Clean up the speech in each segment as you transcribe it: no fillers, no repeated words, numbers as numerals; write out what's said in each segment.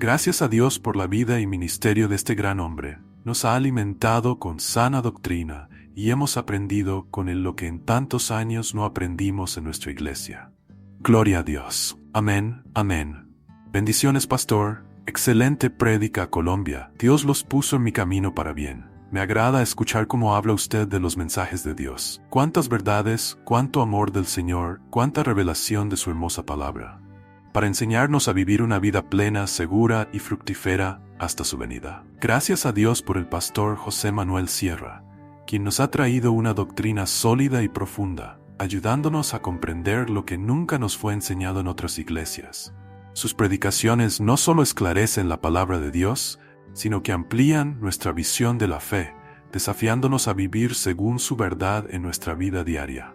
Gracias a Dios por la vida y ministerio de este gran hombre. Nos ha alimentado con sana doctrina y hemos aprendido con él lo que en tantos años no aprendimos en nuestra iglesia. Gloria a Dios. Amén, amén. Bendiciones, pastor. Excelente prédica, Colombia. Dios los puso en mi camino para bien. Me agrada escuchar cómo habla usted de los mensajes de Dios. Cuántas verdades, cuánto amor del Señor, cuánta revelación de su hermosa palabra, para enseñarnos a vivir una vida plena, segura y fructífera hasta su venida. Gracias a Dios por el pastor José Manuel Sierra, quien nos ha traído una doctrina sólida y profunda, ayudándonos a comprender lo que nunca nos fue enseñado en otras iglesias. Sus predicaciones no solo esclarecen la palabra de Dios, sino que amplían nuestra visión de la fe, desafiándonos a vivir según su verdad en nuestra vida diaria.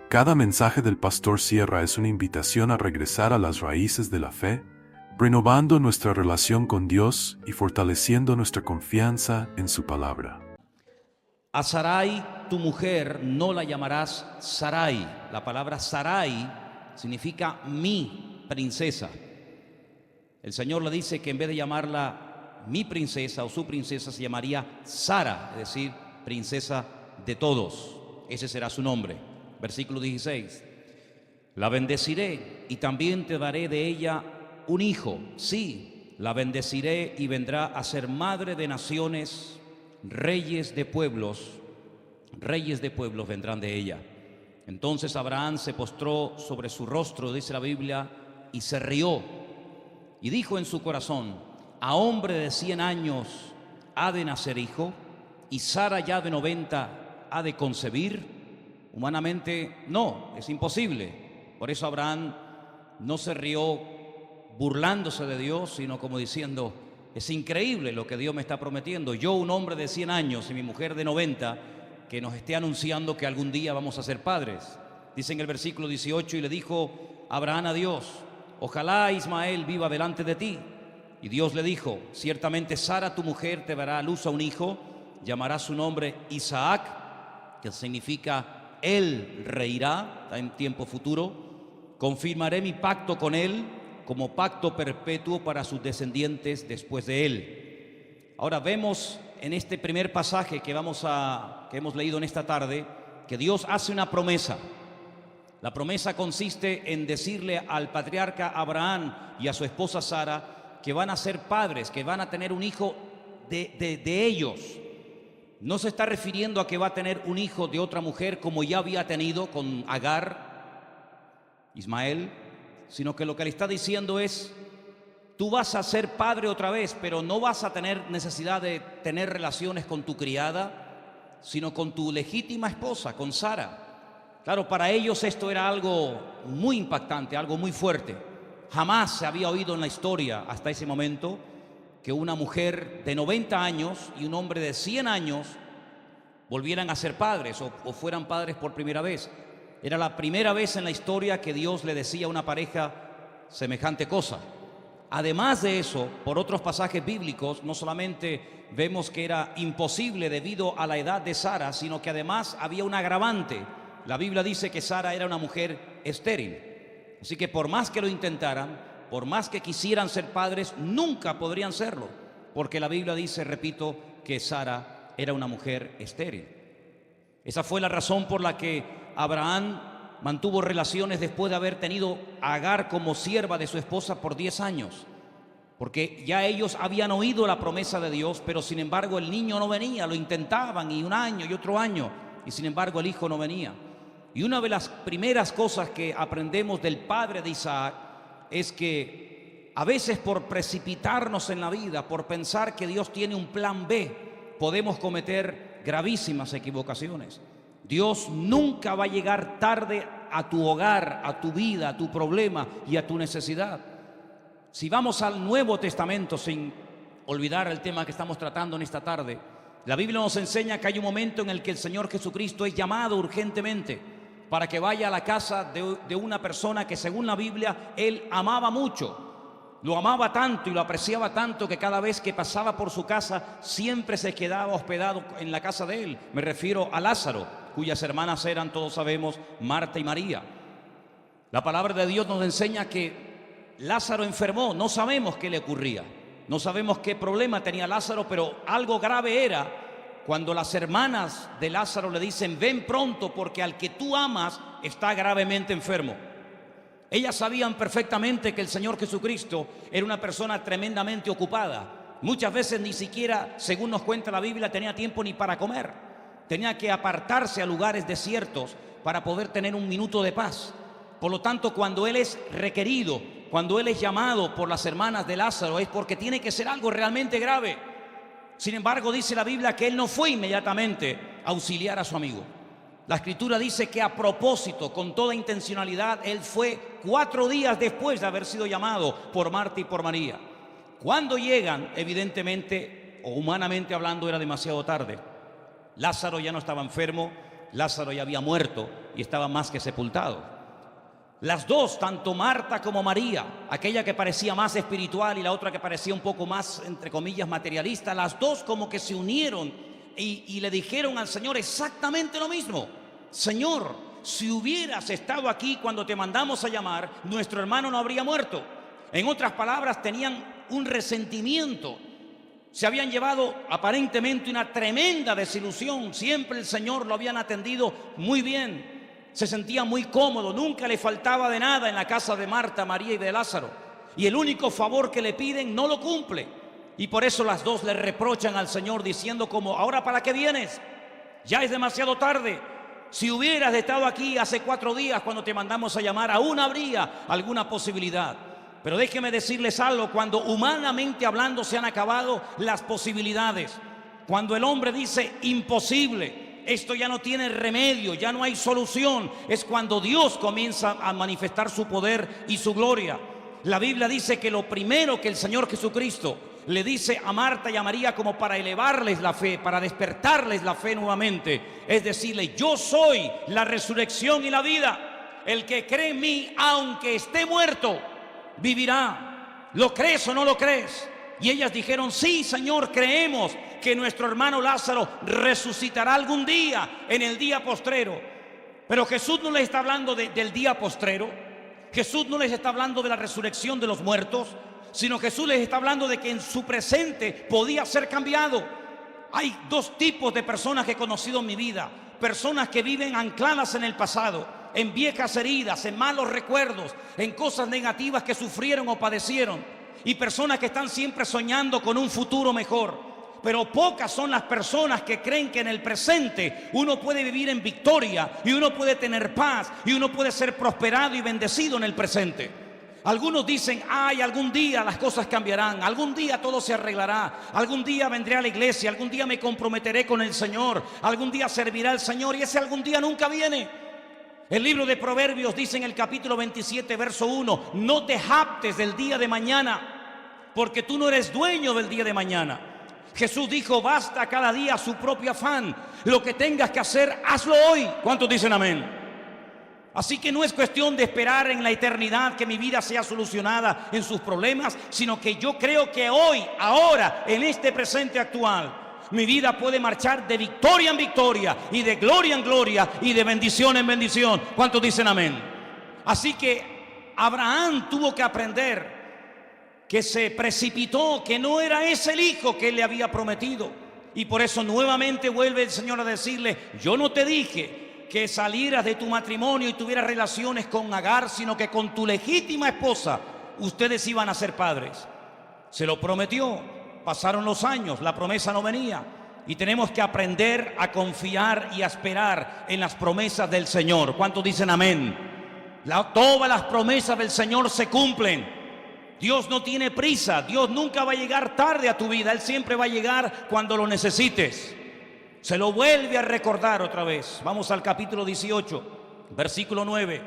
Cada mensaje del pastor Sierra es una invitación a regresar a las raíces de la fe, renovando nuestra relación con Dios y fortaleciendo nuestra confianza en su palabra. A Sarai, tu mujer, no la llamarás Sarai. La palabra Sarai significa mi princesa. El Señor le dice que en vez de llamarla mi princesa o su princesa, se llamaría Sara, es decir, princesa de todos. Ese será su nombre. Versículo 16. La bendeciré y también te daré de ella un hijo. Sí, la bendeciré y vendrá a ser madre de naciones, reyes de pueblos vendrán de ella. Entonces Abraham se postró sobre su rostro, dice la Biblia, y se rió. Y dijo en su corazón: a hombre de 100 años ha de nacer hijo, y Sara ya de 90 ha de concebir. Humanamente no, es imposible. Por eso Abraham no se rió burlándose de Dios, sino como diciendo: es increíble lo que Dios me está prometiendo. Yo, un hombre de 100 años y mi mujer de 90, que nos esté anunciando que algún día vamos a ser padres. Dice en el versículo 18: y le dijo Abraham a Dios: ojalá Ismael viva delante de ti. Y Dios le dijo: ciertamente Sara tu mujer te dará a luz a un hijo, llamará su nombre Isaac, que significa él reirá, está en tiempo futuro. Confirmaré mi pacto con él como pacto perpetuo para sus descendientes después de él. Ahora vemos en este primer pasaje que hemos leído en esta tarde, que Dios hace una promesa. La promesa consiste en decirle al patriarca Abraham y a su esposa Sara que van a ser padres, que van a tener un hijo de ellos. No se está refiriendo a que va a tener un hijo de otra mujer como ya había tenido con Agar, Ismael, sino que lo que le está diciendo es: tú vas a ser padre otra vez, pero no vas a tener necesidad de tener relaciones con tu criada, sino con tu legítima esposa, con Sara. Claro, para ellos esto era algo muy impactante, algo muy fuerte. Jamás se había oído en la historia hasta ese momento que una mujer de 90 años y un hombre de 100 años volvieran a ser padres o fueran padres por primera vez. Era la primera vez en la historia que Dios le decía a una pareja semejante cosa. Además de eso, por otros pasajes bíblicos, no solamente vemos que era imposible debido a la edad de Sara, sino que además había un agravante. La Biblia dice que Sara era una mujer estéril. Así que por más que lo intentaran, por más que quisieran ser padres, nunca podrían serlo, porque la Biblia dice, repito, que Sara era una mujer estéril. Esa fue la razón por la que Abraham mantuvo relaciones después de haber tenido a Agar como sierva de su esposa por 10 años, porque ya ellos habían oído la promesa de Dios, pero sin embargo el niño no venía. Lo intentaban y un año y otro año, y sin embargo el hijo no venía. Y una de las primeras cosas que aprendemos del padre de Isaac es que a veces por precipitarnos en la vida, por pensar que Dios tiene un plan B, podemos cometer gravísimas equivocaciones. Dios nunca va a llegar tarde a tu hogar, a tu vida, a tu problema y a tu necesidad. Si vamos al Nuevo Testamento, sin olvidar el tema que estamos tratando en esta tarde, la Biblia nos enseña que hay un momento en el que el Señor Jesucristo es llamado urgentemente para que vaya a la casa de una persona que, según la Biblia, él amaba mucho. Lo amaba tanto y lo apreciaba tanto que cada vez que pasaba por su casa siempre se quedaba hospedado en la casa de él. Me refiero a Lázaro, cuyas hermanas eran, todos sabemos, Marta y María. La palabra de Dios nos enseña que Lázaro enfermó, no sabemos qué le ocurría, No sabemos qué problema tenía Lázaro, pero algo grave era cuando las hermanas de Lázaro le dicen: ven pronto porque al que tú amas está gravemente enfermo. Ellas sabían perfectamente que el Señor Jesucristo era una persona tremendamente ocupada. Muchas veces ni siquiera, según nos cuenta la Biblia, tenía tiempo ni para comer. Tenía que apartarse a lugares desiertos para poder tener un minuto de paz. Por lo tanto, cuando Él es requerido, cuando Él es llamado por las hermanas de Lázaro, es porque tiene que ser algo realmente grave. Sin embargo, dice la Biblia que Él no fue inmediatamente a auxiliar a su amigo. La Escritura dice que a propósito, con toda intencionalidad, Él fue 4 días después de haber sido llamado por Marta y por María. Cuando llegan, evidentemente, o humanamente hablando, era demasiado tarde. Lázaro ya no estaba enfermo, Lázaro ya había muerto y estaba más que sepultado. Las dos, tanto Marta como María, aquella que parecía más espiritual y la otra que parecía un poco más, entre comillas, materialista, las dos como que se unieron y le dijeron al Señor exactamente lo mismo: Señor, si hubieras estado aquí cuando te mandamos a llamar, nuestro hermano no habría muerto. En otras palabras, tenían un resentimiento. Se habían llevado aparentemente una tremenda desilusión. Siempre el Señor lo habían atendido muy bien. Se sentía muy cómodo, nunca le faltaba de nada en la casa de Marta, María y de Lázaro. Y el único favor que le piden no lo cumple. Y por eso las dos le reprochan al Señor diciendo como: ¿ahora para qué vienes? Ya es demasiado tarde. Si hubieras estado aquí hace 4 días cuando te mandamos a llamar, aún habría alguna posibilidad. Pero déjeme decirles algo: cuando humanamente hablando se han acabado las posibilidades, cuando el hombre dice imposible, esto ya no tiene remedio, ya no hay solución, es cuando Dios comienza a manifestar su poder y su gloria. La Biblia dice que lo primero que el Señor Jesucristo le dice a Marta y a María, como para elevarles la fe, para despertarles la fe nuevamente, es decirle: yo soy la resurrección y la vida. El que cree en mí, aunque esté muerto, vivirá. ¿Lo crees o no lo crees? Y ellas dijeron: sí, Señor, creemos que nuestro hermano Lázaro resucitará algún día, en el día postrero. Pero Jesús no les está hablando del día postrero. Jesús no les está hablando de la resurrección de los muertos, sino Jesús les está hablando de que en su presente podía ser cambiado. Hay 2 tipos de personas que he conocido en mi vida: personas que viven ancladas en el pasado, en viejas heridas, en malos recuerdos, en cosas negativas que sufrieron o padecieron, y personas que están siempre soñando con un futuro mejor. Pero pocas son las personas que creen que en el presente uno puede vivir en victoria y uno puede tener paz y uno puede ser prosperado y bendecido en el presente. Algunos dicen: ay, algún día las cosas cambiarán, algún día todo se arreglará, algún día vendré a la iglesia, algún día me comprometeré con el Señor, algún día servirá al Señor, y ese algún día nunca viene. El libro de Proverbios dice en el capítulo 27, verso 1: no te jactes del día de mañana, porque tú no eres dueño del día de mañana. Jesús dijo: basta cada día su propio afán, lo que tengas que hacer, hazlo hoy. ¿Cuántos dicen amén? Así que no es cuestión de esperar en la eternidad que mi vida sea solucionada en sus problemas, sino que yo creo que hoy, ahora, en este presente actual, mi vida puede marchar de victoria en victoria y de gloria en gloria y de bendición en bendición. ¿Cuántos dicen amén? Así que Abraham tuvo que aprender que se precipitó, que no era ese el hijo que él le había prometido. Y por eso nuevamente vuelve el Señor a decirle: yo no te dije que salieras de tu matrimonio y tuvieras relaciones con Agar, sino que con tu legítima esposa ustedes iban a ser padres. Se lo prometió, pasaron los años, la promesa no venía. Y tenemos que aprender a confiar y a esperar en las promesas del Señor. ¿Cuántos dicen amén? Todas las promesas del Señor se cumplen. Dios no tiene prisa, Dios nunca va a llegar tarde a tu vida, Él siempre va a llegar cuando lo necesites. Se lo vuelve a recordar otra vez. Vamos al capítulo 18, versículo 9.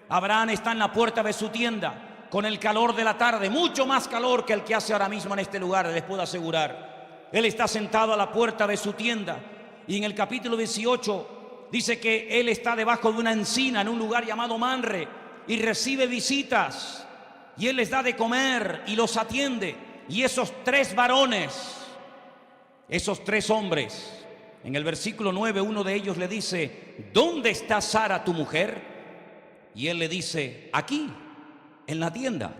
Abraham está en la puerta de su tienda con el calor de la tarde, mucho más calor que el que hace ahora mismo en este lugar, les puedo asegurar. Él está sentado a la puerta de su tienda y en el capítulo 18 dice que él está debajo de una encina en un lugar llamado Manre y recibe visitas. Y él les da de comer y los atiende. Y esos 3 varones, esos 3 hombres, en el versículo 9 uno de ellos le dice: ¿dónde está Sara tu mujer? Y él le dice: aquí, en la tienda.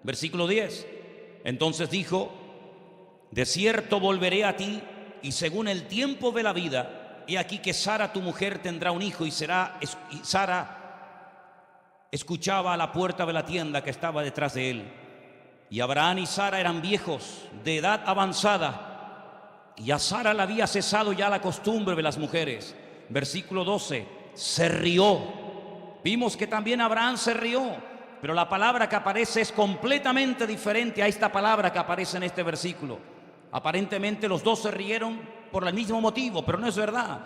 Versículo 10: Entonces dijo: de cierto volveré a ti, y según el tiempo de la vida, he aquí que Sara tu mujer tendrá un hijo. Y Sara escuchaba a la puerta de la tienda que estaba detrás de él. Y Abraham y Sara eran viejos, de edad avanzada, y a Sara le había cesado ya la costumbre de las mujeres. Versículo 12, se rió. Vimos que también Abraham se rió, pero la palabra que aparece es completamente diferente a esta palabra que aparece en este versículo. Aparentemente los dos se rieron por el mismo motivo, pero no es verdad.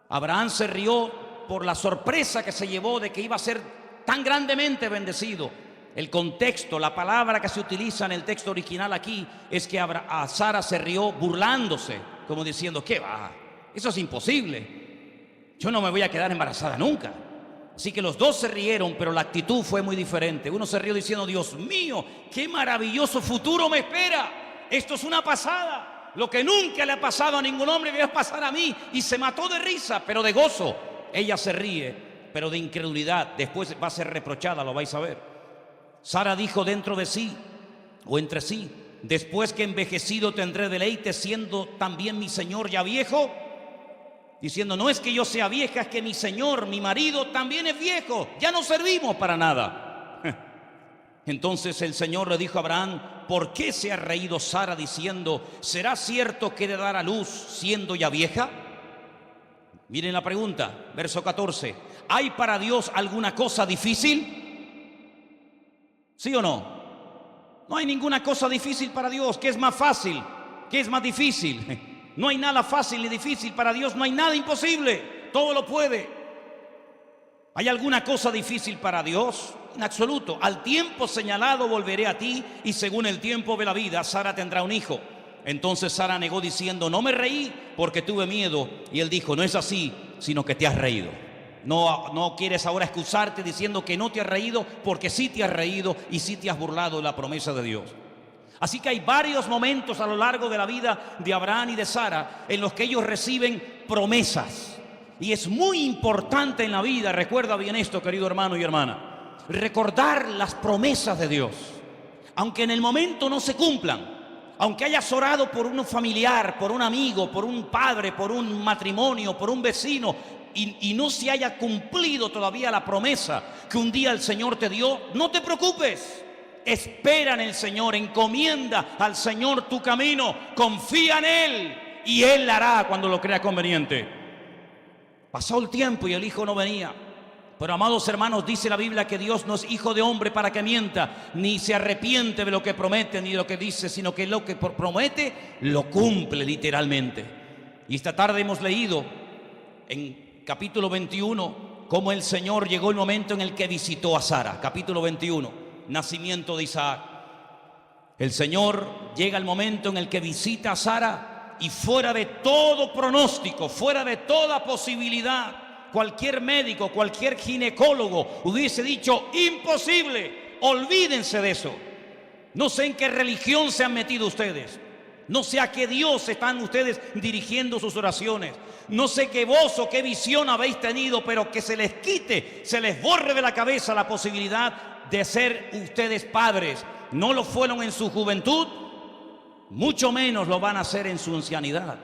Abraham se rió por la sorpresa que se llevó de que iba a ser tan grandemente bendecido. El contexto, la palabra que se utiliza en el texto original aquí es que a Sara se rió burlándose, como diciendo: ¿qué va? Eso es imposible. Yo no me voy a quedar embarazada nunca. Así que los dos se rieron, pero la actitud fue muy diferente. Uno se rió diciendo: Dios mío, qué maravilloso futuro me espera. Esto es una pasada. Lo que nunca le ha pasado a ningún hombre me va a pasar a mí. Y se mató de risa, pero de gozo. Ella se ríe, pero de incredulidad. Después va a ser reprochada, lo vais a ver. Sara dijo dentro de sí, o entre sí: después que envejecido tendré deleite, siendo también mi señor ya viejo. Diciendo: no es que yo sea vieja, es que mi señor, mi marido, también es viejo. Ya no servimos para nada. Entonces el Señor le dijo a Abraham: ¿por qué se ha reído Sara diciendo: ¿será cierto que he de dar a luz siendo ya vieja? Miren la pregunta, verso 14. ¿Hay para Dios alguna cosa difícil? ¿Sí o no? No hay ninguna cosa difícil para Dios. ¿Qué es más fácil? ¿Qué es más difícil? No hay nada fácil ni difícil para Dios. No hay nada imposible. Todo lo puede. ¿Hay alguna cosa difícil para Dios? En absoluto. Al tiempo señalado volveré a ti, y según el tiempo de la vida, Sara tendrá un hijo. Entonces Sara negó diciendo: no me reí porque tuve miedo. Y él dijo: no es así, sino que te has reído. No quieres ahora excusarte diciendo que no te has reído, porque sí te has reído y sí te has burlado de la promesa de Dios. Así que hay varios momentos a lo largo de la vida de Abraham y de Sara en los que ellos reciben promesas. Y es muy importante en la vida, recuerda bien esto, querido hermano y hermana, recordar las promesas de Dios. Aunque en el momento no se cumplan, aunque hayas orado por un familiar, por un amigo, por un padre, por un matrimonio, por un vecino, y no se haya cumplido todavía la promesa que un día el Señor te dio, no te preocupes. Espera en el Señor, encomienda al Señor tu camino, confía en Él y Él la hará cuando lo crea conveniente. Pasó el tiempo y el hijo no venía. Pero, amados hermanos, dice la Biblia que Dios no es hijo de hombre para que mienta, ni se arrepiente de lo que promete ni de lo que dice, sino que lo que promete lo cumple literalmente. Y esta tarde hemos leído en capítulo 21 cómo el Señor llegó el momento en el que visitó a Sara. Capítulo 21, nacimiento de Isaac. El Señor llega el momento en el que visita a Sara, y fuera de todo pronóstico, fuera de toda posibilidad, cualquier médico, cualquier ginecólogo hubiese dicho: imposible, olvídense de eso. No sé en qué religión se han metido ustedes, no sé a qué Dios están ustedes dirigiendo sus oraciones, no sé qué voz o qué visión habéis tenido, pero que se les quite, se les borre de la cabeza la posibilidad de ser ustedes padres. No lo fueron en su juventud, mucho menos lo van a hacer en su ancianidad.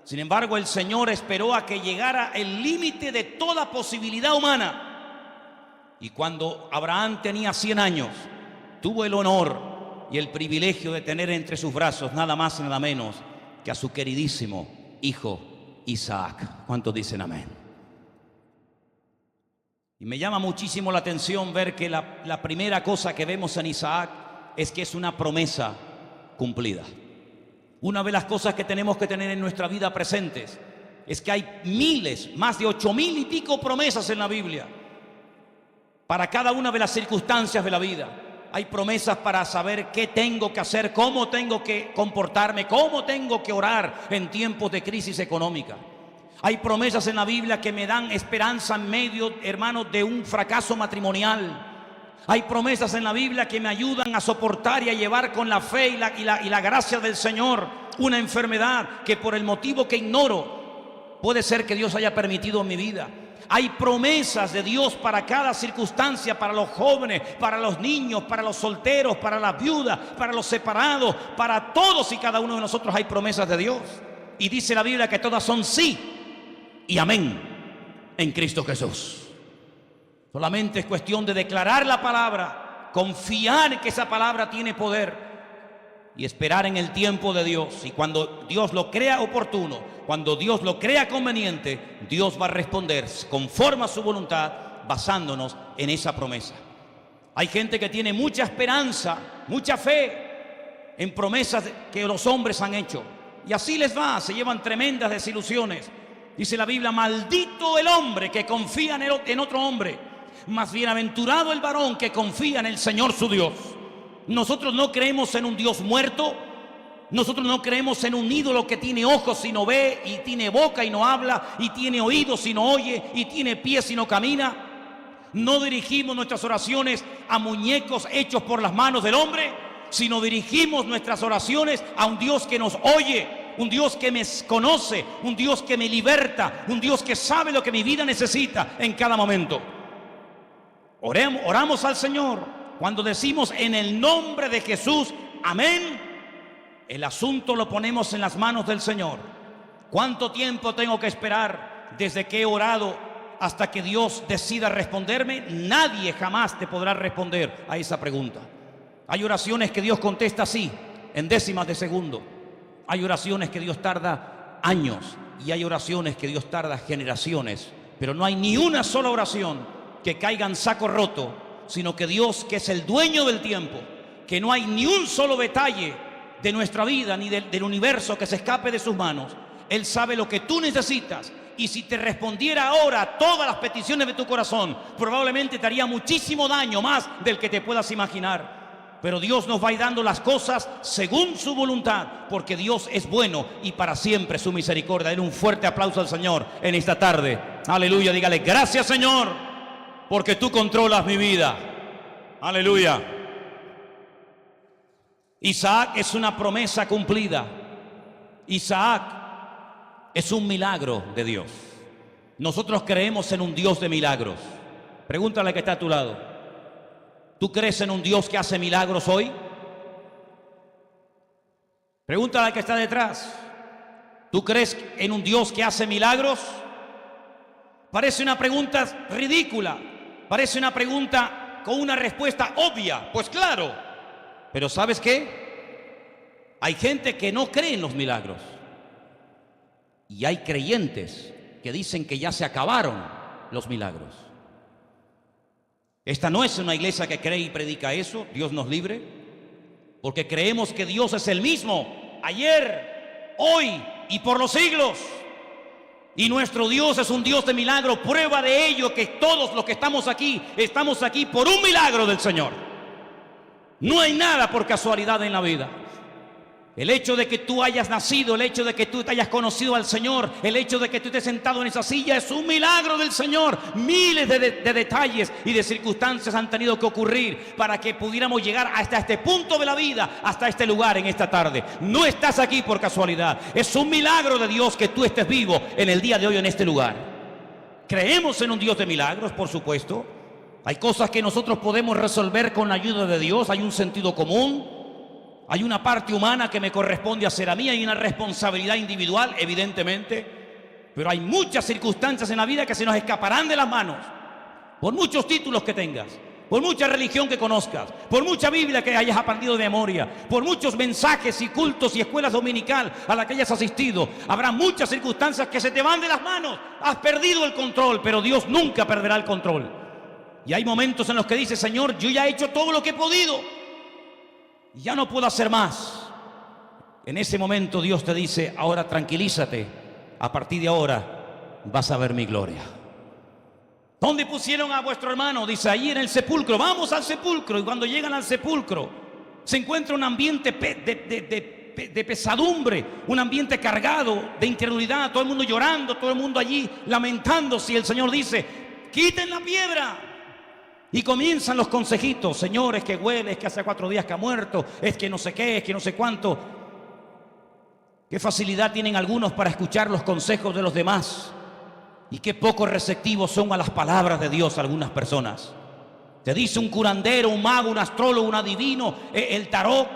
Sin embargo, el Señor esperó a que llegara el límite de toda posibilidad humana. Y cuando Abraham tenía 100 años, tuvo el honor y el privilegio de tener entre sus brazos nada más y nada menos que a su queridísimo hijo Isaac. ¿Cuántos dicen amén? Y me llama muchísimo la atención ver que la primera cosa que vemos en Isaac es que es una promesa cumplida. Una de las cosas que tenemos que tener en nuestra vida presentes es que hay miles, más de 8,000 y pico promesas en la Biblia para cada una de las circunstancias de la vida. Hay promesas para saber qué tengo que hacer, cómo tengo que comportarme, cómo tengo que orar en tiempos de crisis económica. Hay promesas en la Biblia que me dan esperanza en medio, hermanos, de un fracaso matrimonial. Hay promesas en la Biblia que me ayudan a soportar y a llevar con la fe y la gracia del Señor una enfermedad que por el motivo que ignoro puede ser que Dios haya permitido en mi vida. Hay promesas de Dios para cada circunstancia, para los jóvenes, para los niños, para los solteros, para las viudas, para los separados, para todos y cada uno de nosotros hay promesas de Dios. Y dice la Biblia que todas son sí y amén en Cristo Jesús. Solamente es cuestión de declarar la palabra, confiar en que esa palabra tiene poder y esperar en el tiempo de Dios. Y cuando Dios lo crea oportuno, cuando Dios lo crea conveniente, Dios va a responder conforme a su voluntad, basándonos en esa promesa. Hay gente que tiene mucha esperanza, mucha fe en promesas que los hombres han hecho, y así les va, se llevan tremendas desilusiones. Dice la Biblia: maldito el hombre que confía en otro hombre, mas bienaventurado el varón que confía en el Señor su Dios. Nosotros no creemos en un Dios muerto. Nosotros no creemos en un ídolo que tiene ojos y no ve, y tiene boca y no habla, y tiene oídos y no oye, y tiene pies y no camina. No dirigimos nuestras oraciones a muñecos hechos por las manos del hombre, sino dirigimos nuestras oraciones a un Dios que nos oye, un Dios que me conoce, un Dios que me liberta, un Dios que sabe lo que mi vida necesita en cada momento. Oramos al Señor. Cuando decimos en el nombre de Jesús, amén, el asunto lo ponemos en las manos del Señor. ¿Cuánto tiempo tengo que esperar desde que he orado hasta que Dios decida responderme? Nadie jamás te podrá responder a esa pregunta. Hay oraciones que Dios contesta así, en décimas de segundo. Hay oraciones que Dios tarda años, y hay oraciones que Dios tarda generaciones. Pero no hay ni una sola oración que caiga en saco roto, sino que Dios, que es el dueño del tiempo, que no hay ni un solo detalle de nuestra vida ni del universo que se escape de sus manos. Él sabe lo que tú necesitas, y si te respondiera ahora todas las peticiones de tu corazón, probablemente te haría muchísimo daño, más del que te puedas imaginar. Pero Dios nos va a ir dando las cosas según su voluntad, porque Dios es bueno y para siempre su misericordia. Denle un fuerte aplauso al Señor en esta tarde. Aleluya, dígale: gracias, Señor, porque tú controlas mi vida. Aleluya. Isaac es una promesa cumplida. Isaac es un milagro de Dios. Nosotros creemos en un Dios de milagros. Pregúntale al que está a tu lado: ¿tú crees en un Dios que hace milagros hoy? Pregúntale al que está detrás: ¿tú crees en un Dios que hace milagros? Parece una pregunta ridícula, parece una pregunta con una respuesta obvia. Pues claro, pero ¿sabes qué? Hay gente que no cree en los milagros, y hay creyentes que dicen que ya se acabaron los milagros. Esta no es una iglesia que cree y predica eso, Dios nos libre, porque creemos que Dios es el mismo ayer, hoy y por los siglos. Y nuestro Dios es un Dios de milagro. Prueba de ello que todos los que estamos aquí por un milagro del Señor. No hay nada por casualidad en la vida. El hecho de que tú hayas nacido, el hecho de que tú te hayas conocido al Señor, el hecho de que tú estés sentado en esa silla es un milagro del Señor. Miles de detalles y de circunstancias han tenido que ocurrir para que pudiéramos llegar hasta este punto de la vida, hasta este lugar en esta tarde. No estás aquí por casualidad. Es un milagro de Dios que tú estés vivo en el día de hoy en este lugar. Creemos en un Dios de milagros, por supuesto. Hay cosas que nosotros podemos resolver con la ayuda de Dios. Hay un sentido común. Hay una parte humana que me corresponde hacer a mí, hay una responsabilidad individual, evidentemente, pero hay muchas circunstancias en la vida que se nos escaparán de las manos, por muchos títulos que tengas, por mucha religión que conozcas, por mucha Biblia que hayas aprendido de memoria, por muchos mensajes y cultos y escuelas dominical a las que hayas asistido. Habrá muchas circunstancias que se te van de las manos, has perdido el control, pero Dios nunca perderá el control. Y hay momentos en los que dices: Señor, yo ya he hecho todo lo que he podido, ya no puedo hacer más. En ese momento Dios te dice: ahora tranquilízate, a partir de ahora vas a ver mi gloria. ¿Dónde pusieron a vuestro hermano? Dice: allí en el sepulcro. Vamos al sepulcro. Y cuando llegan al sepulcro se encuentra un ambiente de pesadumbre, un ambiente cargado de incredulidad, todo el mundo llorando, todo el mundo allí lamentándose, y el Señor dice: quiten la piedra. Y comienzan los consejitos: Señor, es que huele, es que hace 4 días que ha muerto, es que no sé qué, es que no sé cuánto. Qué facilidad tienen algunos para escuchar los consejos de los demás. Y qué poco receptivos son a las palabras de Dios algunas personas. Te dice un curandero, un mago, un astrólogo, un adivino, el tarot,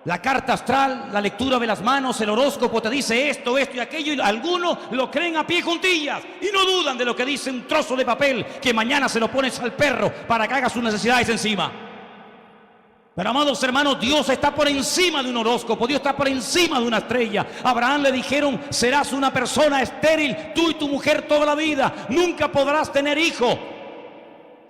la carta astral, la lectura de las manos, el horóscopo te dice esto, esto y aquello, y algunos lo creen a pie juntillas y no dudan de lo que dice un trozo de papel que mañana se lo pones al perro para que haga sus necesidades encima. Pero amados hermanos, Dios está por encima de un horóscopo, Dios está por encima de una estrella. A Abraham le dijeron: serás una persona estéril, tú y tu mujer toda la vida, nunca podrás tener hijo.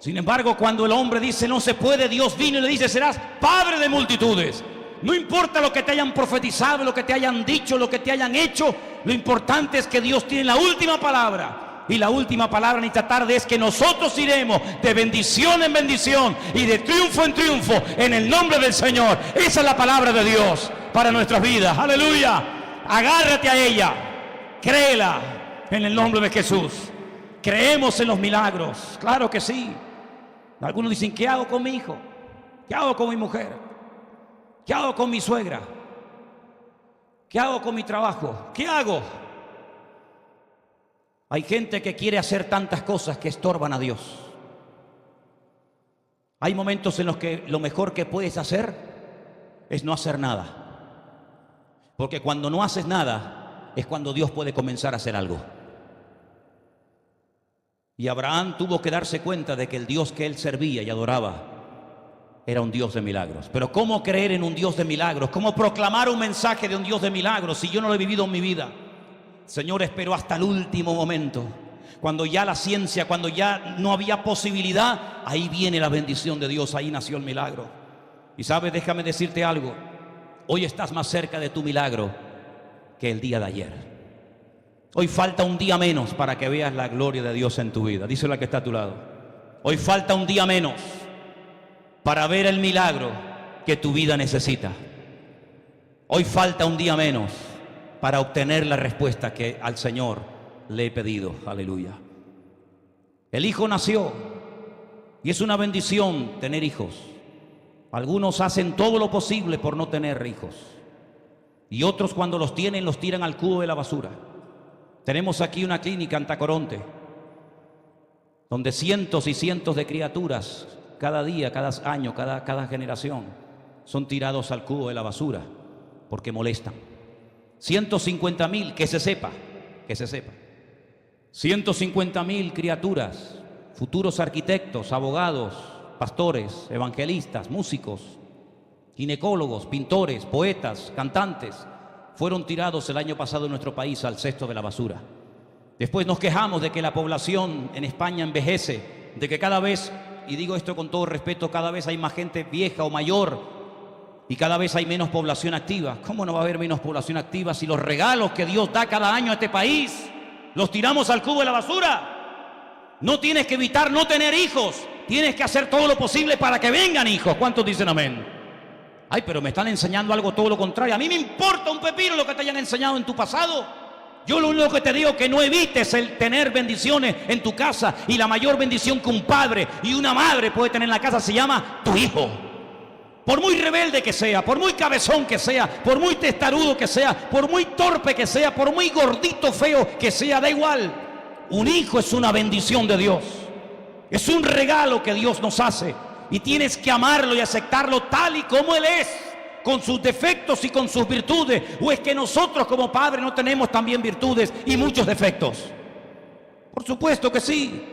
Sin embargo, cuando el hombre dice no se puede, Dios vino y le dice: serás padre de multitudes. No importa lo que te hayan profetizado, lo que te hayan dicho, lo que te hayan hecho, lo importante es que Dios tiene la última palabra. Y la última palabra en esta tarde es que nosotros iremos de bendición en bendición y de triunfo en triunfo en el nombre del Señor. Esa es la palabra de Dios para nuestras vidas. Aleluya. Agárrate a ella, créela en el nombre de Jesús. Creemos en los milagros, claro que sí. Algunos dicen: ¿qué hago con mi hijo? ¿Qué hago con mi mujer? ¿Qué hago con mi suegra? ¿Qué hago con mi trabajo? ¿Qué hago? Hay gente que quiere hacer tantas cosas que estorban a Dios. Hay momentos en los que lo mejor que puedes hacer es no hacer nada. Porque cuando no haces nada es cuando Dios puede comenzar a hacer algo. Y Abraham tuvo que darse cuenta de que el Dios que él servía y adoraba era un Dios de milagros. Pero ¿cómo creer en un Dios de milagros? ¿Cómo proclamar un mensaje de un Dios de milagros si yo no lo he vivido en mi vida? Señor esperó hasta el último momento. Cuando ya la ciencia, cuando ya no había posibilidad, ahí viene la bendición de Dios, ahí nació el milagro. Y sabes, déjame decirte algo. Hoy estás más cerca de tu milagro que el día de ayer. Hoy falta un día menos para que veas la gloria de Dios en tu vida. Díselo al que está a tu lado. Hoy falta un día menos para ver el milagro que tu vida necesita. Hoy falta un día menos para obtener la respuesta que al Señor le he pedido. Aleluya. El hijo nació y es una bendición tener hijos. Algunos hacen todo lo posible por no tener hijos y otros, cuando los tienen, los tiran al cubo de la basura. Tenemos aquí una clínica en Tacoronte donde cientos y cientos de criaturas cada día, cada año, cada generación son tirados al cubo de la basura porque molestan. 150.000, que se sepa, 150.000 criaturas, futuros arquitectos, abogados, pastores, evangelistas, músicos, ginecólogos, pintores, poetas, cantantes, fueron tirados el año pasado en nuestro país al cesto de la basura. Después nos quejamos de que la población en España envejece, de que cada vez, y digo esto con todo respeto, cada vez hay más gente vieja o mayor y cada vez hay menos población activa. ¿Cómo no va a haber menos población activa si los regalos que Dios da cada año a este país los tiramos al cubo de la basura? No tienes que evitar no tener hijos, tienes que hacer todo lo posible para que vengan hijos. ¿Cuántos dicen amén? Ay, pero me están enseñando algo todo lo contrario. A mí me importa un pepino lo que te hayan enseñado en tu pasado. Yo lo único que te digo es que no evites el tener bendiciones en tu casa. Y la mayor bendición que un padre y una madre puede tener en la casa se llama tu hijo. Por muy rebelde que sea, por muy cabezón que sea, por muy testarudo que sea, por muy torpe que sea, por muy gordito, feo que sea, da igual. Un hijo es una bendición de Dios. Es un regalo que Dios nos hace. Y tienes que amarlo y aceptarlo tal y como Él es, con sus defectos y con sus virtudes. ¿O es que nosotros como padres no tenemos también virtudes y muchos defectos? Por supuesto que sí.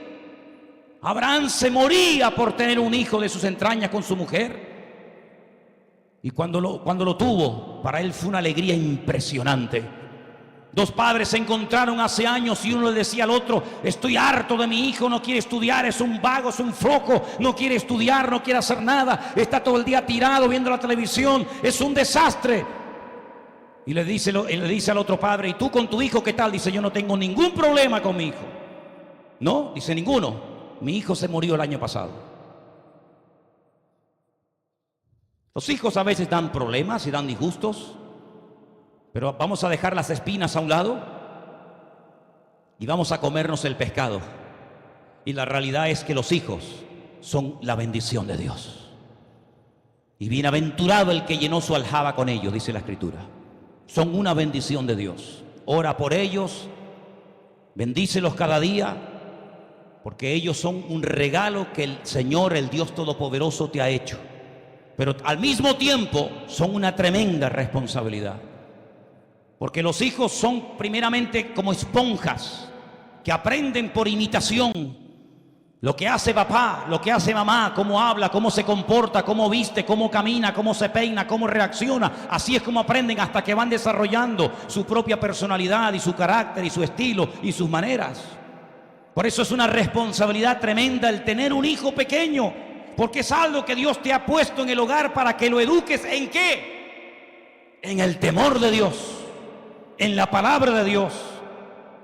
Abraham se moría por tener un hijo de sus entrañas con su mujer. Y cuando lo tuvo, para él fue una alegría impresionante. Dos padres se encontraron hace años y uno le decía al otro: estoy harto de mi hijo, no quiere estudiar, es un vago, es un flojo, no quiere estudiar, no quiere hacer nada, está todo el día tirado viendo la televisión, es un desastre. Y le dice al otro padre: ¿y tú con tu hijo qué tal? Dice: yo no tengo ningún problema con mi hijo. No, dice: ninguno, mi hijo se murió el año pasado. Los hijos a veces dan problemas y dan disgustos, pero vamos a dejar las espinas a un lado y vamos a comernos el pescado. Y la realidad es que los hijos son la bendición de Dios. Y bienaventurado el que llenó su aljaba con ellos, dice la Escritura. Son una bendición de Dios. Ora por ellos, Bendícelos cada día, porque ellos son un regalo que el Señor, el Dios Todopoderoso, te ha hecho. Pero al mismo tiempo son una tremenda responsabilidad. Porque los hijos son primeramente como esponjas que aprenden por imitación. Lo que hace papá, lo que hace mamá, cómo habla, cómo se comporta, cómo viste, cómo camina, cómo se peina, cómo reacciona. Así es como aprenden hasta que van desarrollando su propia personalidad y su carácter y su estilo y sus maneras. Por eso es una responsabilidad tremenda el tener un hijo pequeño, porque es algo que Dios te ha puesto en el hogar para que lo eduques. ¿En qué? En el temor de Dios, en la palabra de Dios.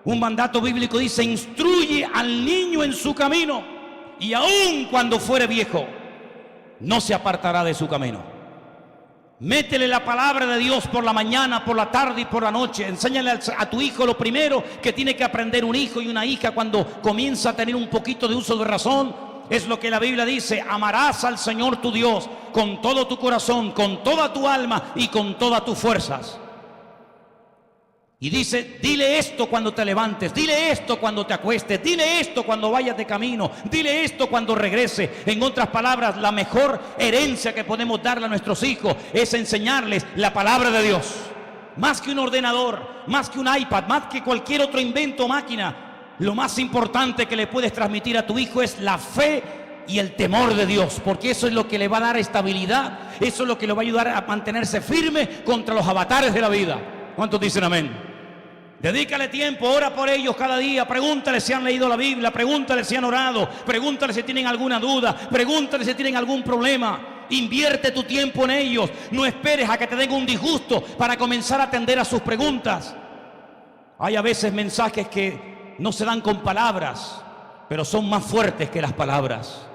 Un mandato bíblico dice: instruye al niño en su camino, y aun cuando fuere viejo, no se apartará de su camino. Métele la palabra de Dios por la mañana, por la tarde y por la noche. Enséñale a tu hijo lo primero que tiene que aprender un hijo y una hija cuando comienza a tener un poquito de uso de razón. Es lo que la Biblia dice: amarás al Señor tu Dios con todo tu corazón, con toda tu alma y con todas tus fuerzas. Y dice: dile esto cuando te levantes, dile esto cuando te acuestes, dile esto cuando vayas de camino, dile esto cuando regrese. En otras palabras, la mejor herencia que podemos darle a nuestros hijos es enseñarles la palabra de Dios. Más que un ordenador, más que un iPad, más que cualquier otro invento o máquina, lo más importante que le puedes transmitir a tu hijo es la fe y el temor de Dios, porque eso es lo que le va a dar estabilidad, eso es lo que le va a ayudar a mantenerse firme contra los avatares de la vida. ¿Cuántos dicen amén? Dedícale tiempo, ora por ellos cada día, pregúntale si han leído la Biblia, pregúntale si han orado, pregúntale si tienen alguna duda, pregúntale si tienen algún problema. Invierte tu tiempo en ellos, no esperes a que te den un disgusto para comenzar a atender a sus preguntas. Hay a veces mensajes que no se dan con palabras, pero son más fuertes que las palabras.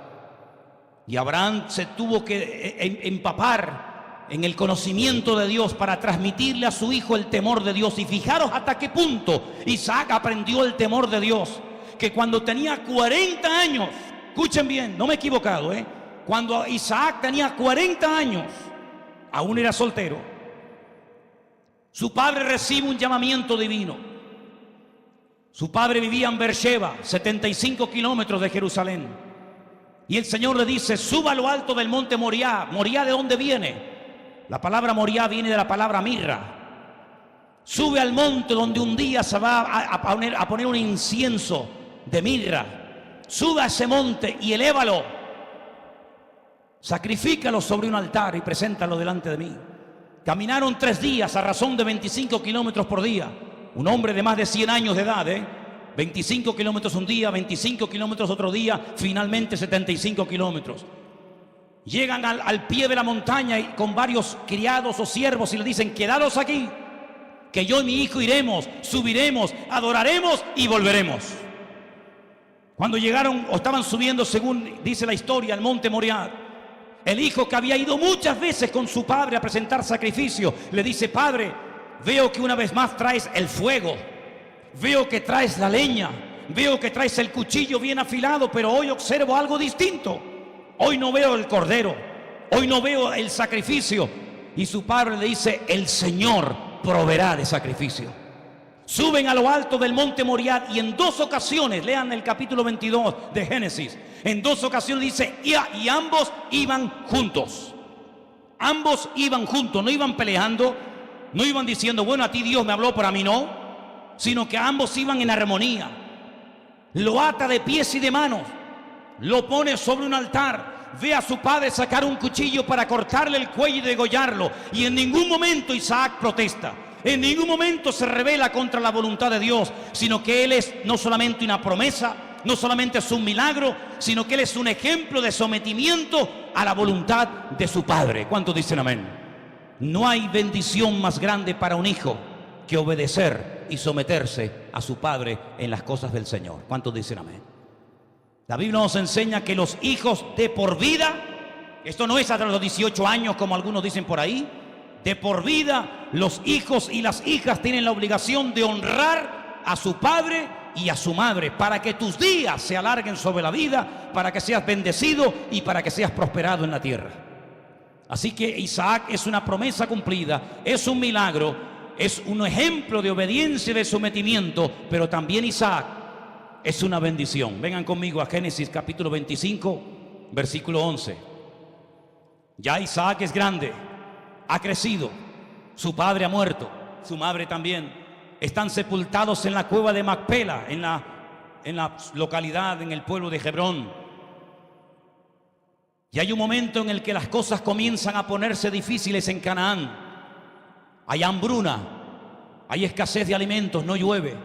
Y Abraham se tuvo que empapar en el conocimiento de Dios para transmitirle a su hijo el temor de Dios. Y fijaros hasta qué punto Isaac aprendió el temor de Dios, que cuando tenía 40 años, escuchen bien, no me he equivocado, cuando Isaac tenía 40 años, aún era soltero, su padre recibe un llamamiento divino. Su padre vivía en Beersheba, 75 kilómetros de Jerusalén, y el Señor le dice: suba a lo alto del monte Moriah. ¿Moriah de dónde viene? La palabra Moriah viene de la palabra mirra. Sube al monte donde un día se va a poner un incienso de mirra. Sube a ese monte y elévalo. Sacrifícalo sobre un altar y preséntalo delante de mí. Caminaron 3 días a razón de 25 kilómetros por día. Un hombre de más de 100 años de edad, 25 kilómetros un día, 25 kilómetros otro día, finalmente 75 kilómetros. Llegan al pie de la montaña y con varios criados o siervos y le dicen: quedaros aquí, que yo y mi hijo iremos, subiremos, adoraremos y volveremos. Cuando llegaron o estaban subiendo, según dice la historia, al monte Moriah, el hijo, que había ido muchas veces con su padre a presentar sacrificio, le dice: padre, veo que una vez más traes el fuego, veo que traes la leña, veo que traes el cuchillo bien afilado, pero hoy observo algo distinto. Hoy no veo el cordero, hoy no veo el sacrificio. Y su padre le dice: el Señor proveerá de sacrificio. Suben a lo alto del monte Moriah y en 2 ocasiones, lean el capítulo 22 de Génesis, en 2 ocasiones dice: y ambos iban juntos. Ambos iban juntos, no iban peleando, no iban diciendo: bueno, a ti Dios me habló, pero a mí no, sino que ambos iban en armonía. Lo ata de pies y de manos, lo pone sobre un altar, ve a su padre sacar un cuchillo para cortarle el cuello y degollarlo. Y en ningún momento Isaac protesta, en ningún momento se rebela contra la voluntad de Dios, sino que él es no solamente una promesa, no solamente es un milagro, sino que él es un ejemplo de sometimiento a la voluntad de su padre. ¿Cuántos dicen amén? No hay bendición más grande para un hijo que obedecer y someterse a su padre en las cosas del Señor. ¿Cuántos dicen amén? La Biblia nos enseña que los hijos de por vida, esto no es hasta los 18 años como algunos dicen por ahí, de por vida los hijos y las hijas tienen la obligación de honrar a su padre y a su madre, para que tus días se alarguen sobre la vida, para que seas bendecido y para que seas prosperado en la tierra. Así que Isaac es una promesa cumplida, es un milagro, es un ejemplo de obediencia y de sometimiento, pero también Isaac es una bendición. Vengan conmigo a Génesis capítulo 25, versículo 11. Ya Isaac es grande, ha crecido, su padre ha muerto, su madre también. Están sepultados en la cueva de Macpela, en la localidad, en el pueblo de Hebrón. Y hay un momento en el que las cosas comienzan a ponerse difíciles en Canaán. Hay hambruna, hay escasez de alimentos, no llueve.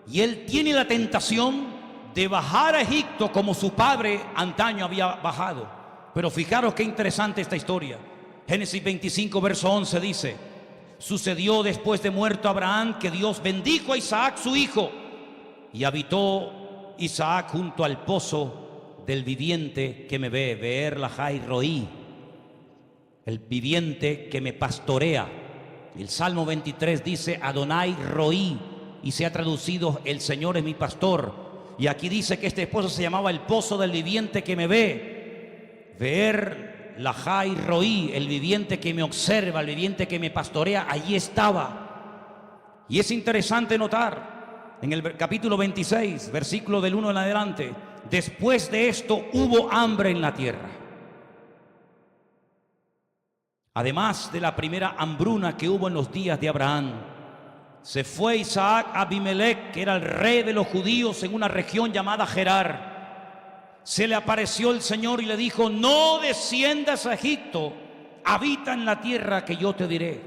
Y él tiene la tentación de bajar a Egipto como su padre antaño había bajado. Pero fijaros qué interesante esta historia. Génesis 25, verso 11 dice: sucedió después de muerto Abraham que Dios bendijo a Isaac su hijo, y habitó Isaac junto al pozo del viviente que me ve, Beer Lahai Roí, el viviente que me pastorea. El Salmo 23 dice Adonai Roí, y se ha traducido el Señor es mi pastor. Y aquí dice que este pozo se llamaba el pozo del viviente que me ve, Beer Lahai Roí, el viviente que me observa, el viviente que me pastorea. Allí estaba. Y es interesante notar en el capítulo 26, versículo del 1 en adelante: después de esto hubo hambre en la tierra. Además de la primera hambruna que hubo en los días de Abraham, se fue Isaac a Abimelech, que era el rey de los judíos en una región llamada Gerar. Se le apareció el Señor y le dijo: no desciendas a Egipto, habita en la tierra que yo te diré.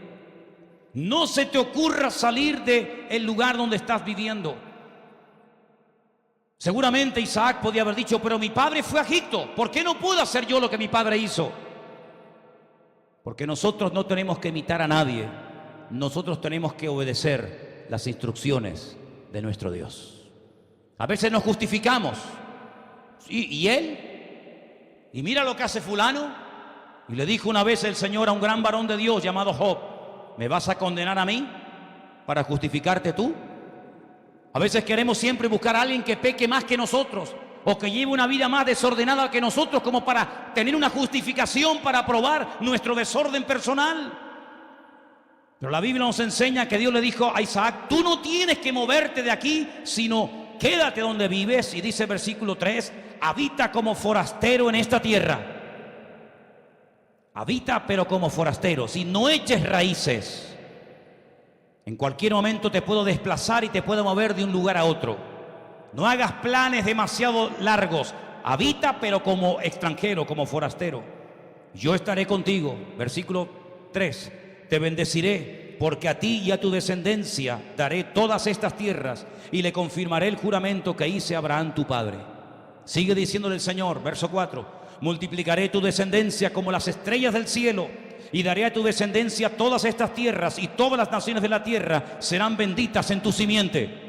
No se te ocurra salir del lugar donde estás viviendo. Seguramente Isaac podía haber dicho: pero mi padre fue a Egipto, ¿por qué no puedo hacer yo lo que mi padre hizo? Porque nosotros no tenemos que imitar a nadie, nosotros tenemos que obedecer las instrucciones de nuestro Dios. A veces nos justificamos. ¿Y él? ¿Y mira lo que hace fulano? Y le dijo una vez el Señor a un gran varón de Dios llamado Job: ¿me vas a condenar a mí para justificarte tú? A veces queremos siempre buscar a alguien que peque más que nosotros, o que lleve una vida más desordenada que nosotros, como para tener una justificación para probar nuestro desorden personal. Pero la Biblia nos enseña que Dios le dijo a Isaac: tú no tienes que moverte de aquí, sino quédate donde vives. Y dice el versículo 3: habita como forastero en esta tierra. Habita pero como forastero, si no eches raíces. En cualquier momento te puedo desplazar y te puedo mover de un lugar a otro. No hagas planes demasiado largos. Habita pero como extranjero, como forastero. Yo estaré contigo. Versículo 3: te bendeciré, porque a ti y a tu descendencia daré todas estas tierras, y le confirmaré el juramento que hice a Abraham tu padre. Sigue diciéndole el Señor, verso 4: multiplicaré tu descendencia como las estrellas del cielo, y daré a tu descendencia todas estas tierras, y todas las naciones de la tierra serán benditas en tu simiente.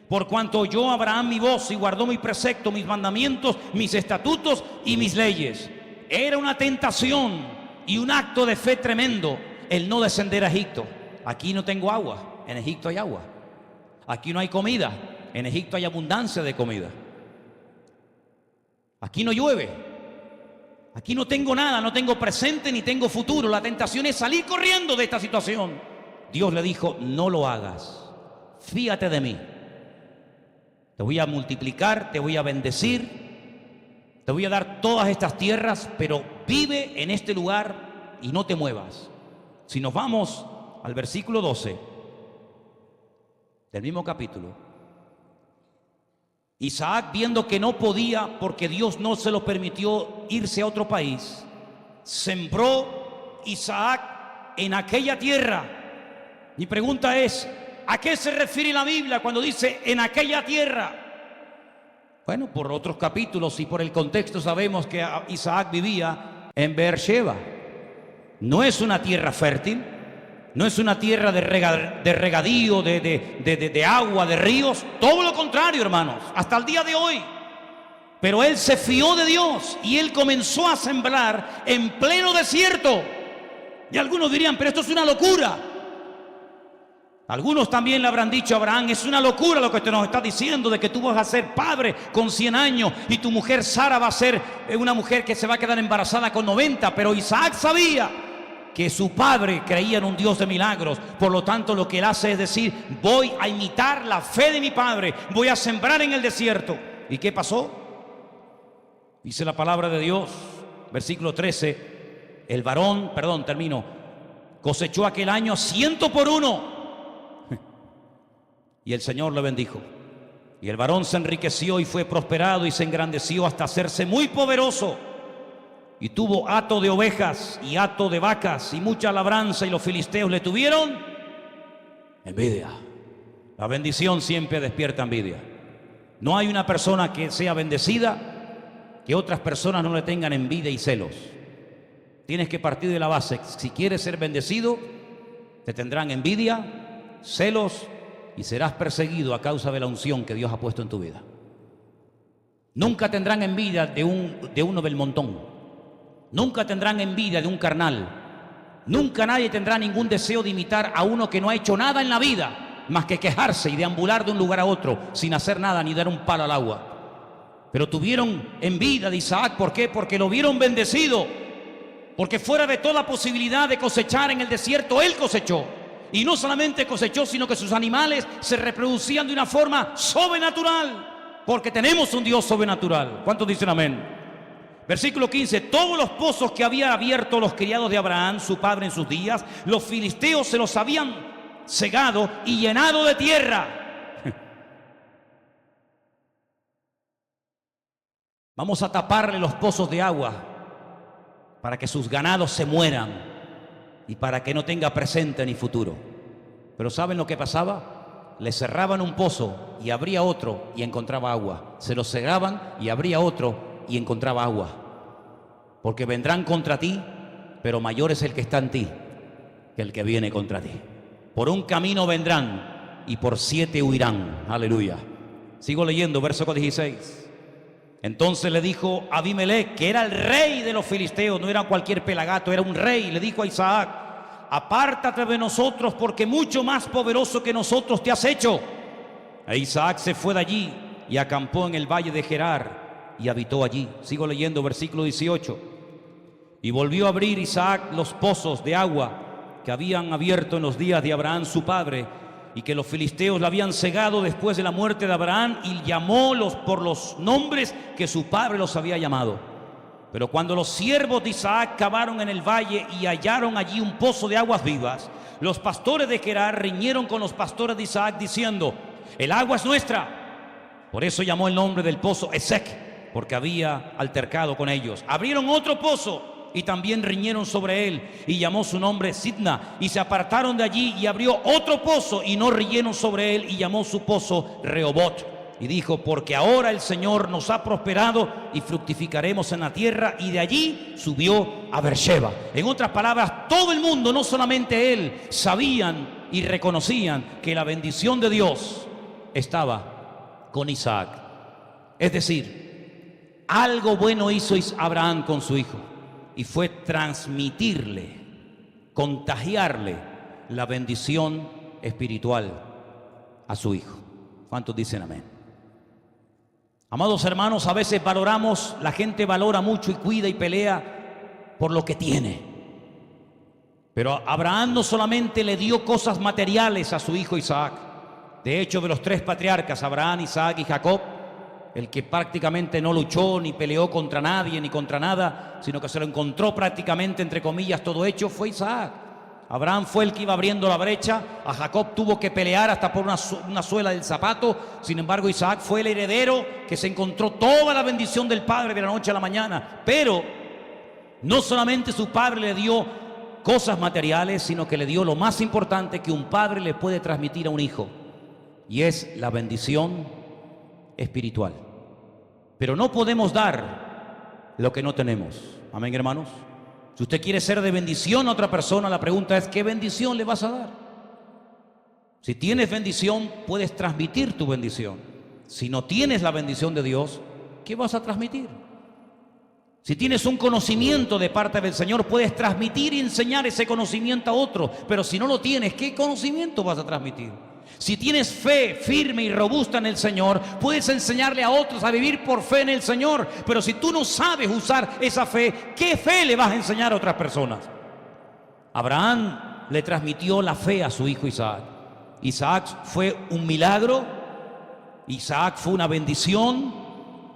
Por cuanto oyó Abraham mi voz y guardó mi precepto, mis mandamientos, mis estatutos y mis leyes. Era una tentación y un acto de fe tremendo el no descender a Egipto. Aquí no tengo agua, en Egipto hay agua. Aquí no hay comida, en Egipto hay abundancia de comida. Aquí no llueve, aquí no tengo nada, no tengo presente ni tengo futuro. La tentación es salir corriendo de esta situación. Dios le dijo: no lo hagas, fíate de mí. Te voy a multiplicar, te voy a bendecir, te voy a dar todas estas tierras, pero vive en este lugar y no te muevas. Si nos vamos al versículo 12 del mismo capítulo, Isaac, viendo que no podía, porque Dios no se lo permitió irse a otro país, sembró Isaac en aquella tierra. Mi pregunta es: ¿a qué se refiere la Biblia cuando dice en aquella tierra? Bueno, por otros capítulos y por el contexto sabemos que Isaac vivía en Beersheba. No es una tierra fértil, no es una tierra de regadío, de agua, de ríos. Todo lo contrario, hermanos, hasta el día de hoy. Pero él se fió de Dios y él comenzó a sembrar en pleno desierto. Y algunos dirían: pero esto es una locura. Algunos también le habrán dicho a Abraham: es una locura lo que te nos está diciendo, de que tú vas a ser padre con 100 años y tu mujer Sara va a ser una mujer que se va a quedar embarazada con 90. Pero Isaac sabía que su padre creía en un Dios de milagros. Por lo tanto, lo que él hace es decir: voy a imitar la fe de mi padre, voy a sembrar en el desierto. ¿Y qué pasó? Dice la palabra de Dios, versículo 13: el varón, cosechó aquel año 100 por 1. Y el Señor le bendijo. Y el varón se enriqueció y fue prosperado y se engrandeció hasta hacerse muy poderoso. Y tuvo hato de ovejas y hato de vacas y mucha labranza, y los filisteos le tuvieron envidia. La bendición siempre despierta envidia. No hay una persona que sea bendecida que otras personas no le tengan envidia y celos. Tienes que partir de la base: si quieres ser bendecido, te tendrán envidia, celos, y serás perseguido a causa de la unción que Dios ha puesto en tu vida. Nunca tendrán envidia de uno del montón. Nunca tendrán envidia de un carnal. Nunca nadie tendrá ningún deseo de imitar a uno que no ha hecho nada en la vida más que quejarse y deambular de un lugar a otro sin hacer nada ni dar un palo al agua. Pero tuvieron envidia de Isaac. ¿Por qué? Porque lo vieron bendecido. Porque fuera de toda posibilidad de cosechar en el desierto, él cosechó. Y no solamente cosechó, sino que sus animales se reproducían de una forma sobrenatural, porque tenemos un Dios sobrenatural. ¿Cuántos dicen amén? Versículo 15: todos los pozos que habían abierto los criados de Abraham, su padre, en sus días, los filisteos se los habían cegado y llenado de tierra. Vamos a taparle los pozos de agua para que sus ganados se mueran y para que no tenga presente ni futuro. Pero ¿saben lo que pasaba? Le cerraban un pozo y abría otro y encontraba agua. Se lo cerraban y abría otro y encontraba agua. Porque vendrán contra ti, pero mayor es el que está en ti que el que viene contra ti. Por un camino vendrán y por 7 huirán. Aleluya. Sigo leyendo, verso 16. Entonces le dijo Abimelech, que era el rey de los filisteos, no era cualquier pelagato, era un rey, le dijo a Isaac: apártate de nosotros, porque mucho más poderoso que nosotros te has hecho. E Isaac se fue de allí y acampó en el valle de Gerar y habitó allí. Sigo leyendo, versículo 18. Y volvió a abrir Isaac los pozos de agua que habían abierto en los días de Abraham su padre, y que los filisteos la habían cegado después de la muerte de Abraham, y llamólos por los nombres que su padre los había llamado. Pero cuando los siervos de Isaac cavaron en el valle y hallaron allí un pozo de aguas vivas, los pastores de Gerar riñeron con los pastores de Isaac diciendo: el agua es nuestra. Por eso llamó el nombre del pozo Esek, porque había altercado con ellos. Abrieron otro pozo y también riñeron sobre él, y llamó su nombre Sidna, y se apartaron de allí y abrió otro pozo y no riñeron sobre él, y llamó su pozo Rehobot, y dijo: porque ahora el Señor nos ha prosperado y fructificaremos en la tierra. Y de allí subió a Beersheba. En otras palabras, todo el mundo, no solamente él, sabían y reconocían que la bendición de Dios estaba con Isaac. Es decir, algo bueno hizo Abraham con su hijo, y fue transmitirle, contagiarle la bendición espiritual a su hijo. ¿Cuántos dicen amén? Amados hermanos, a veces la gente valora mucho y cuida y pelea por lo que tiene. Pero Abraham no solamente le dio cosas materiales a su hijo Isaac. De hecho, de los 3 patriarcas, Abraham, Isaac y Jacob, el que prácticamente no luchó ni peleó contra nadie ni contra nada, sino que se lo encontró prácticamente, entre comillas, todo hecho, fue Isaac. Abraham fue el que iba abriendo la brecha. A Jacob tuvo que pelear hasta por una suela del zapato. Sin embargo, Isaac fue el heredero que se encontró toda la bendición del padre de la noche a la mañana. Pero no solamente su padre le dio cosas materiales, sino que le dio lo más importante que un padre le puede transmitir a un hijo, y es la bendición espiritual. Pero no podemos dar lo que no tenemos. Amén, hermanos. Si usted quiere ser de bendición a otra persona, la pregunta es: ¿qué bendición le vas a dar? Si tienes bendición, puedes transmitir tu bendición. Si no tienes la bendición de Dios, ¿qué vas a transmitir? Si tienes un conocimiento de parte del Señor, puedes transmitir y enseñar ese conocimiento a otro. Pero si no lo tienes, ¿qué conocimiento vas a transmitir? Si tienes fe firme y robusta en el Señor, puedes enseñarle a otros a vivir por fe en el Señor. Pero si tú no sabes usar esa fe, ¿qué fe le vas a enseñar a otras personas? Abraham le transmitió la fe a su hijo Isaac. Isaac fue un milagro, Isaac fue una bendición,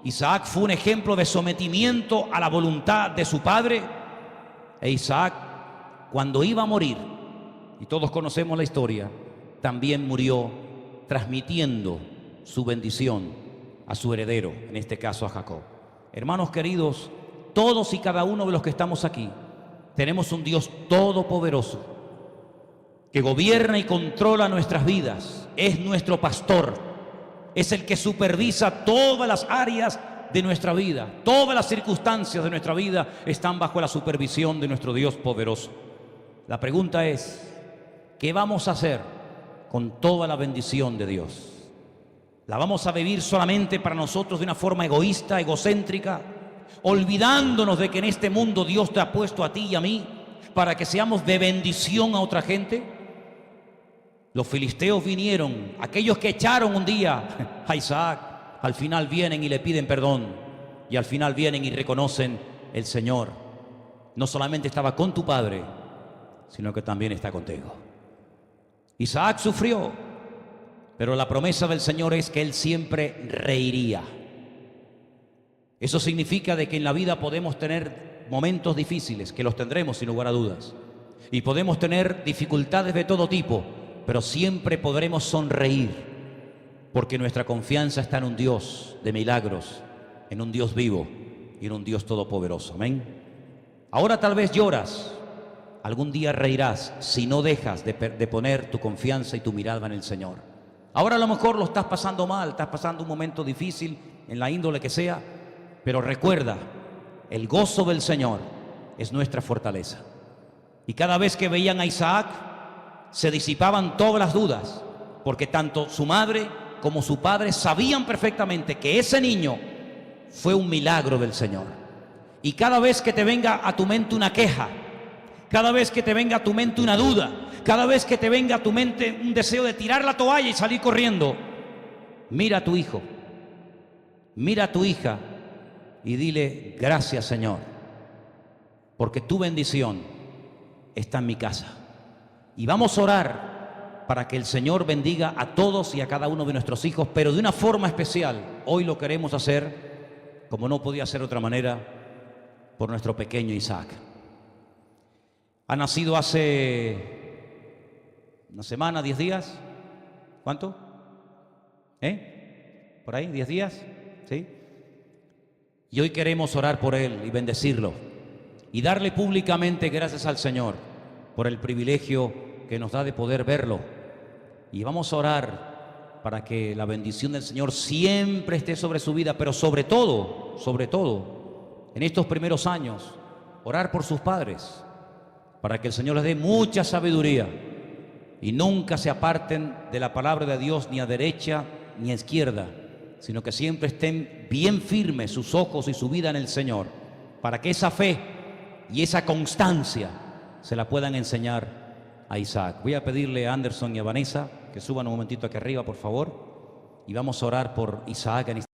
Isaac fue un ejemplo de sometimiento a la voluntad de su padre. E Isaac, cuando iba a morir, y todos conocemos la historia, también murió transmitiendo su bendición a su heredero, en este caso a Jacob. Hermanos queridos, todos y cada uno de los que estamos aquí tenemos un Dios todopoderoso que gobierna y controla nuestras vidas, es nuestro pastor, es el que supervisa todas las áreas de nuestra vida. Todas las circunstancias de nuestra vida están bajo la supervisión de nuestro Dios poderoso. La pregunta es, ¿qué vamos a hacer con toda la bendición de Dios? ¿La vamos a vivir solamente para nosotros de una forma egoísta, egocéntrica, olvidándonos de que en este mundo Dios te ha puesto a ti y a mí para que seamos de bendición a otra gente? Los filisteos vinieron, aquellos que echaron un día a Isaac, al final vienen y le piden perdón, y al final vienen y reconocen: el Señor no solamente estaba con tu padre, sino que también está contigo. Isaac sufrió, pero la promesa del Señor es que Él siempre reiría. Eso significa de que en la vida podemos tener momentos difíciles, que los tendremos sin lugar a dudas, y podemos tener dificultades de todo tipo, pero siempre podremos sonreír, porque nuestra confianza está en un Dios de milagros, en un Dios vivo y en un Dios todopoderoso. Amén. Ahora tal vez lloras, algún día reirás si no dejas de poner tu confianza y tu mirada en el Señor. Ahora a lo mejor lo estás pasando mal, estás pasando un momento difícil en la índole que sea, pero recuerda, el gozo del Señor es nuestra fortaleza. Y cada vez que veían a Isaac, se disipaban todas las dudas, porque tanto su madre como su padre sabían perfectamente que ese niño fue un milagro del Señor. Y cada vez que te venga a tu mente una queja, cada vez que te venga a tu mente una duda, cada vez que te venga a tu mente un deseo de tirar la toalla y salir corriendo, mira a tu hijo, mira a tu hija y dile: gracias, Señor, porque tu bendición está en mi casa. Y vamos a orar para que el Señor bendiga a todos y a cada uno de nuestros hijos, pero de una forma especial. Hoy lo queremos hacer, como no podía ser de otra manera, por nuestro pequeño Isaac. Ha nacido hace una semana, 10 días. ¿Cuánto? ¿Por ahí? ¿10 días? ¿Sí? Y hoy queremos orar por él y bendecirlo y darle públicamente gracias al Señor por el privilegio que nos da de poder verlo. Y vamos a orar para que la bendición del Señor siempre esté sobre su vida, pero sobre todo, en estos primeros años, orar por sus padres, para que el Señor les dé mucha sabiduría y nunca se aparten de la palabra de Dios ni a derecha ni a izquierda, sino que siempre estén bien firmes sus ojos y su vida en el Señor, para que esa fe y esa constancia se la puedan enseñar a Isaac. Voy a pedirle a Anderson y a Vanessa que suban un momentito aquí arriba, por favor, y vamos a orar por Isaac.